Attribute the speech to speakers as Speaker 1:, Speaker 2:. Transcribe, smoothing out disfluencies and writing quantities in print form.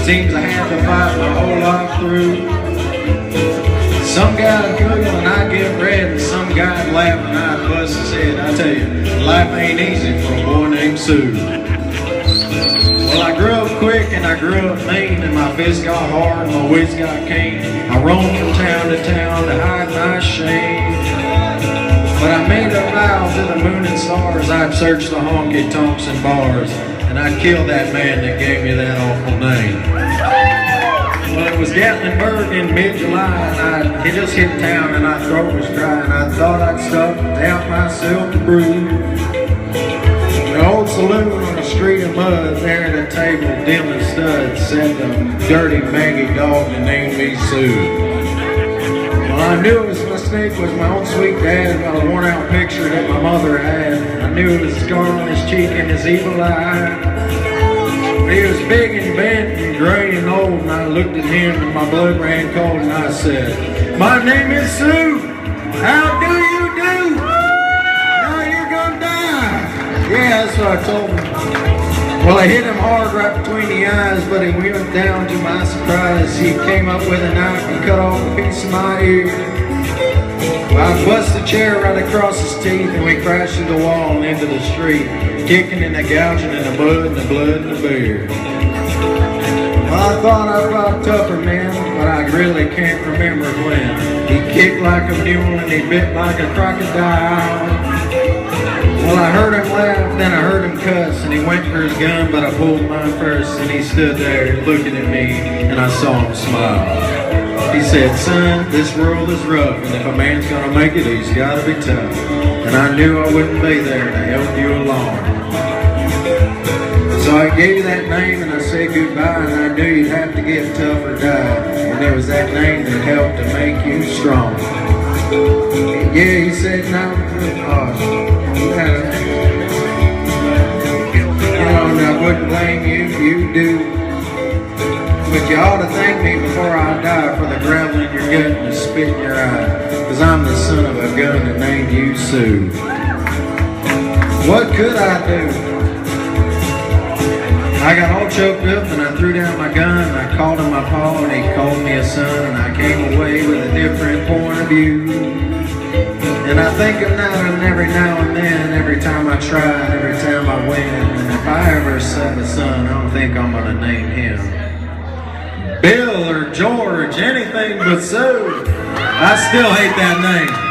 Speaker 1: Seems I had to fight my whole life through. Some guy'd giggle and I'd get red, and some guy'd laugh and I'd bust his head. I tell you, life ain't easy for a boy named Sue. Well, I grew up quick and I grew up mean, and my fists got hard and my wits got keen. I roamed from town to hide my shame. But I made a vow to the moon and stars, I'd search the honky-tonks and bars, and I'd kill that man that gave me that awful name. Well, it was Gatlinburg in mid-July, and he just hit town and my throat was dry, and I thought I'd stop down myself to breathe. The old saloon on the street of mud, there at a table, dim and stud, sat the dirty Maggie dog that named me Sue. Well, I knew his mistake was my own sweet dad, got a worn-out picture that my mother had. I knew it was a scar on his cheek and his evil eye. But he was big and bent and gray and old, and I looked at him and my blood ran cold, and I said, "My name is Sue. How do you do? Now you're gonna die." Yeah, that's what I told him. Well, I hit him hard right between the eyes, but he went down to my surprise. He came up with a knife and cut off a piece of my ear. Well, I bust the chair right across his teeth, and we crashed through the wall and into the street, kicking and the gouging and the blood and the blood and the beer. Well, I thought I fought tougher men, but I really can't remember when. He kicked like a mule and he bit like a crocodile. Well, I heard him laugh, then I heard him cuss, and he went for his gun, but I pulled mine first, and he stood there looking at me, and I saw him smile. He said, "Son, this world is rough, and if a man's gonna make it, he's gotta be tough." And I knew I wouldn't be there to help you along. So I gave you that name, and I said goodbye, and I knew you'd have to get tough or die. And there was that name that helped to make you strong. Yeah, he said, "No, I wouldn't blame you, you do. But you ought to thank me before I die for the gravel in your gut and the spit in your eye. Cause I'm the son of a gun that named you Sue." What could I do? I got all choked up and I threw down my gun, and I called him my pa and he called me a son, and I came away with a different point of view. And I think of that and every now and then, every time I try and every time I win. And if I ever have a son, I don't think I'm gonna name him Bill or George, anything but Sue. I still hate that name.